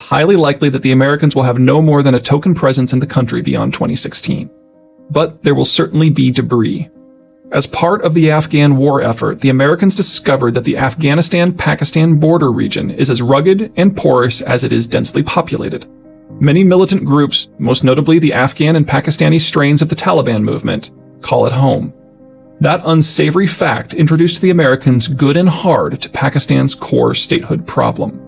highly likely that the Americans will have no more than a token presence in the country beyond 2016. But there will certainly be debris. As part of the Afghan war effort, the Americans discovered that the Afghanistan-Pakistan border region is as rugged and porous as it is densely populated. Many militant groups, most notably the Afghan and Pakistani strains of the Taliban movement, call it home. That unsavory fact introduced the Americans good and hard to Pakistan's core statehood problem.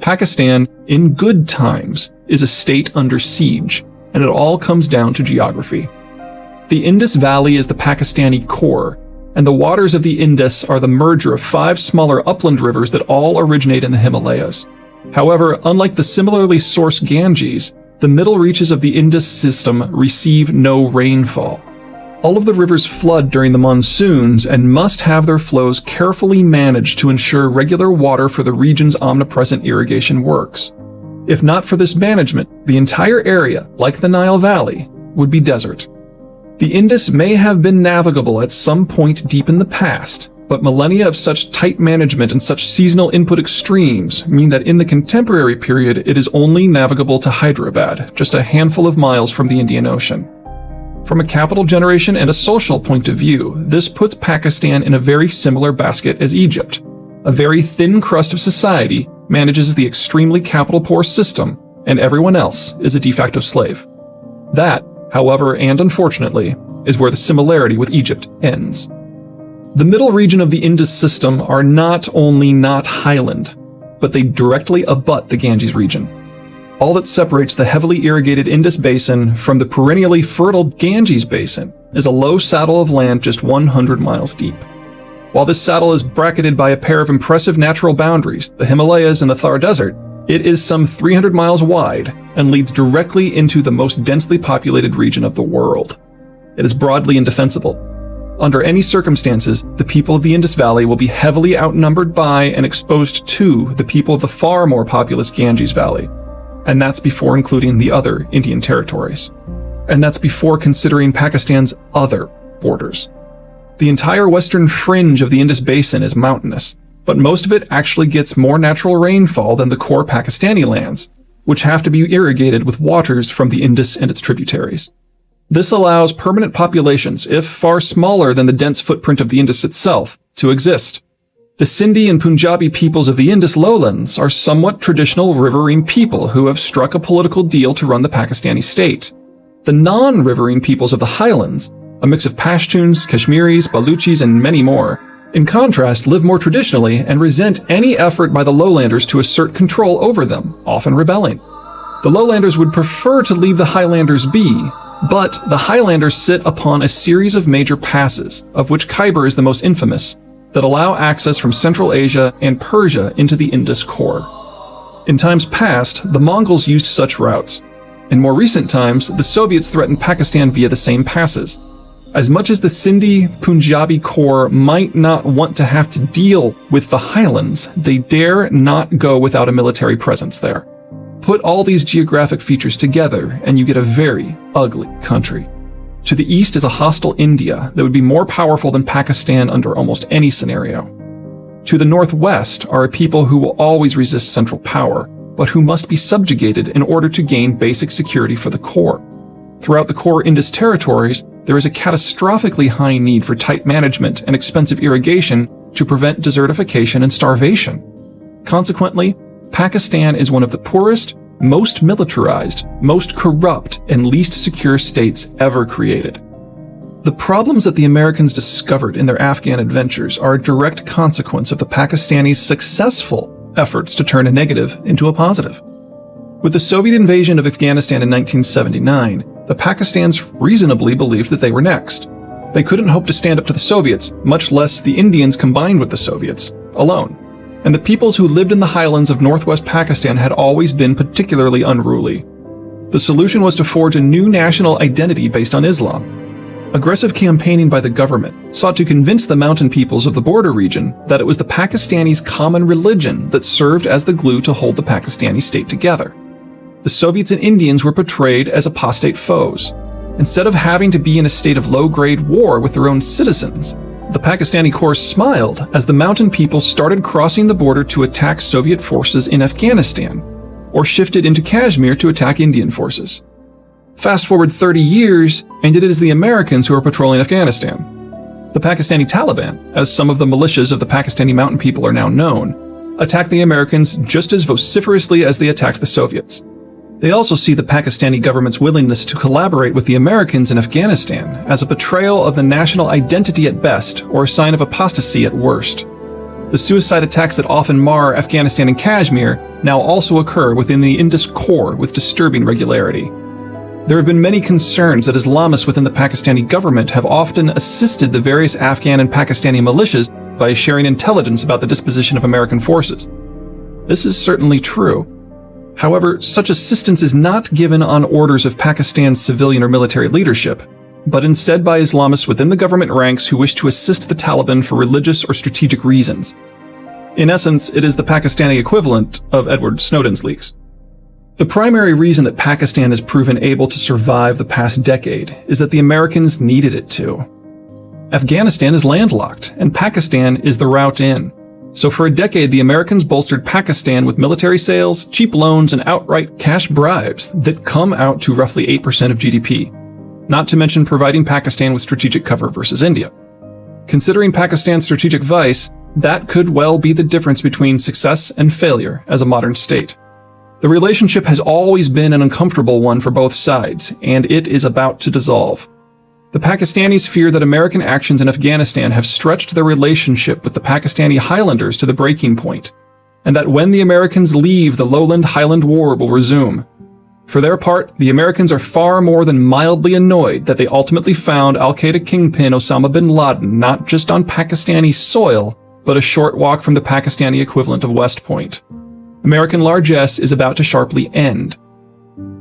Pakistan, in good times, is a state under siege, and it all comes down to geography. The Indus Valley is the Pakistani core, and the waters of the Indus are the merger of 5 smaller upland rivers that all originate in the Himalayas. However, unlike the similarly sourced Ganges, the middle reaches of the Indus system receive no rainfall. All of the rivers flood during the monsoons and must have their flows carefully managed to ensure regular water for the region's omnipresent irrigation works. If not for this management, the entire area, like the Nile Valley, would be desert. The Indus may have been navigable at some point deep in the past, but millennia of such tight management and such seasonal input extremes mean that in the contemporary period it is only navigable to Hyderabad, just a handful of miles from the Indian Ocean. From a capital generation and a social point of view, this puts Pakistan in a very similar basket as Egypt. A very thin crust of society manages the extremely capital-poor system, and everyone else is a de facto slave. That, however, and unfortunately, is where the similarity with Egypt ends. The middle region of the Indus system are not only not highland, but they directly abut the Ganges region. All that separates the heavily irrigated Indus Basin from the perennially fertile Ganges Basin is a low saddle of land just 100 miles deep. While this saddle is bracketed by a pair of impressive natural boundaries, the Himalayas and the Thar Desert, it is some 300 miles wide and leads directly into the most densely populated region of the world. It is broadly indefensible. Under any circumstances, the people of the Indus Valley will be heavily outnumbered by and exposed to the people of the far more populous Ganges Valley. And that's before including the other Indian territories. And that's before considering Pakistan's other borders. The entire western fringe of the Indus Basin is mountainous, but most of it actually gets more natural rainfall than the core Pakistani lands, which have to be irrigated with waters from the Indus and its tributaries. This allows permanent populations, if far smaller than the dense footprint of the Indus itself, to exist. The Sindhi and Punjabi peoples of the Indus lowlands are somewhat traditional riverine people who have struck a political deal to run the Pakistani state. The non-riverine peoples of the highlands, a mix of Pashtuns, Kashmiris, Baluchis, and many more, in contrast, live more traditionally and resent any effort by the lowlanders to assert control over them, often rebelling. The lowlanders would prefer to leave the highlanders be, but the highlanders sit upon a series of major passes, of which Khyber is the most infamous, that allow access from Central Asia and Persia into the Indus core. In times past, the Mongols used such routes. In more recent times, the Soviets threatened Pakistan via the same passes. As much as the Sindhi Punjabi core might not want to have to deal with the highlands, they dare not go without a military presence there. Put all these geographic features together and you get a very ugly country. To the east is a hostile India that would be more powerful than Pakistan under almost any scenario. To the northwest are a people who will always resist central power, but who must be subjugated in order to gain basic security for the core. Throughout the core Indus territories, there is a catastrophically high need for tight management and expensive irrigation to prevent desertification and starvation. Consequently, Pakistan is one of the poorest, most militarized, most corrupt, and least secure states ever created. The problems that the Americans discovered in their Afghan adventures are a direct consequence of the Pakistanis' successful efforts to turn a negative into a positive. With the Soviet invasion of Afghanistan in 1979, the Pakistanis reasonably believed that they were next. They couldn't hope to stand up to the Soviets, much less the Indians combined with the Soviets, alone. And the peoples who lived in the highlands of northwest Pakistan had always been particularly unruly. The solution was to forge a new national identity based on Islam. Aggressive campaigning by the government sought to convince the mountain peoples of the border region that it was the Pakistanis' common religion that served as the glue to hold the Pakistani state together. The Soviets and Indians were portrayed as apostate foes. Instead of having to be in a state of low-grade war with their own citizens, the Pakistani core smiled as the mountain people started crossing the border to attack Soviet forces in Afghanistan. or shifted into Kashmir to attack Indian forces. Fast forward 30 years, and it is the Americans who are patrolling Afghanistan. The Pakistani Taliban, as some of the militias of the Pakistani mountain people are now known, attacked the Americans just as vociferously as they attacked the Soviets. They also see the Pakistani government's willingness to collaborate with the Americans in Afghanistan as a betrayal of the national identity at best, or a sign of apostasy at worst. The suicide attacks that often mar Afghanistan and Kashmir now also occur within the Indus core with disturbing regularity. There have been many concerns that Islamists within the Pakistani government have often assisted the various Afghan and Pakistani militias by sharing intelligence about the disposition of American forces. This is certainly true. However, such assistance is not given on orders of Pakistan's civilian or military leadership, but instead by Islamists within the government ranks who wish to assist the Taliban for religious or strategic reasons. In essence, it is the Pakistani equivalent of Edward Snowden's leaks. The primary reason that Pakistan has proven able to survive the past decade is that the Americans needed it to. Afghanistan is landlocked, and Pakistan is the route in. So for a decade, the Americans bolstered Pakistan with military sales, cheap loans, and outright cash bribes that come out to roughly 8% of GDP, not to mention providing Pakistan with strategic cover versus India. Considering Pakistan's strategic vice, that could well be the difference between success and failure as a modern state. The relationship has always been an uncomfortable one for both sides, and it is about to dissolve. The Pakistanis fear that American actions in Afghanistan have stretched their relationship with the Pakistani Highlanders to the breaking point, and that when the Americans leave, the Lowland-Highland War will resume. For their part, the Americans are far more than mildly annoyed that they ultimately found al-Qaeda kingpin Osama bin Laden not just on Pakistani soil, but a short walk from the Pakistani equivalent of West Point. American largesse is about to sharply end.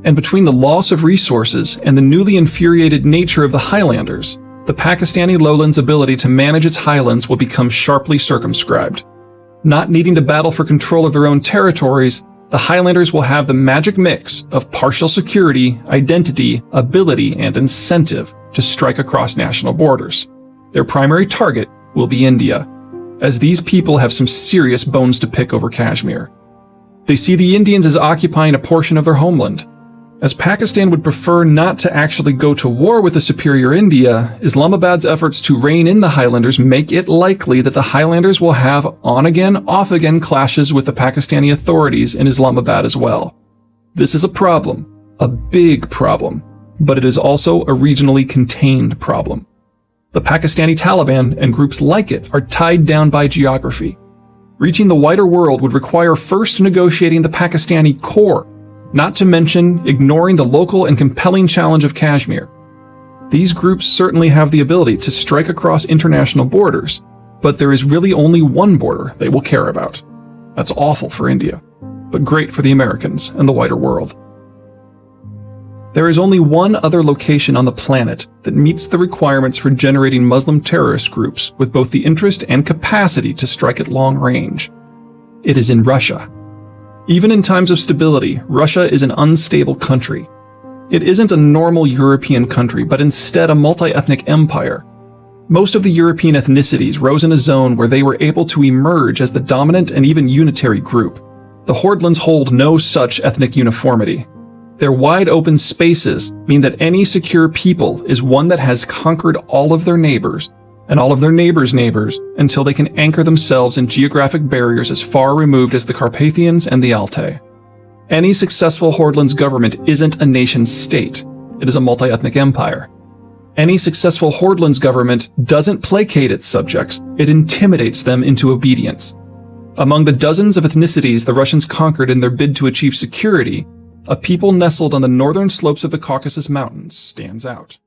And between the loss of resources and the newly infuriated nature of the Highlanders, the Pakistani lowlands' ability to manage its highlands will become sharply circumscribed. Not needing to battle for control of their own territories, the Highlanders will have the magic mix of partial security, identity, ability, and incentive to strike across national borders. Their primary target will be India, as these people have some serious bones to pick over Kashmir. They see the Indians as occupying a portion of their homeland. As Pakistan would prefer not to actually go to war with the superior India, Islamabad's efforts to rein in the Highlanders make it likely that the Highlanders will have on-again, off-again clashes with the Pakistani authorities in Islamabad as well. This is a problem, a big problem, but it is also a regionally contained problem. The Pakistani Taliban and groups like it are tied down by geography. Reaching the wider world would require first negotiating the Pakistani core, not to mention ignoring the local and compelling challenge of Kashmir. These groups certainly have the ability to strike across international borders, but there is really only one border they will care about. That's awful for India, but great for the Americans and the wider world. There is only one other location on the planet that meets the requirements for generating Muslim terrorist groups with both the interest and capacity to strike at long range. It is in Russia. Even in times of stability, Russia is an unstable country. It isn't a normal European country, but instead a multi-ethnic empire. Most of the European ethnicities rose in a zone where they were able to emerge as the dominant and even unitary group. The Hordelands hold no such ethnic uniformity. Their wide-open spaces mean that any secure people is one that has conquered all of their neighbors, and all of their neighbors' neighbors, until they can anchor themselves in geographic barriers as far removed as the Carpathians and the Altai. Any successful Hordelands government isn't a nation-state, it is a multi-ethnic empire. Any successful Hordelands government doesn't placate its subjects, it intimidates them into obedience. Among the dozens of ethnicities the Russians conquered in their bid to achieve security, a people nestled on the northern slopes of the Caucasus Mountains stands out.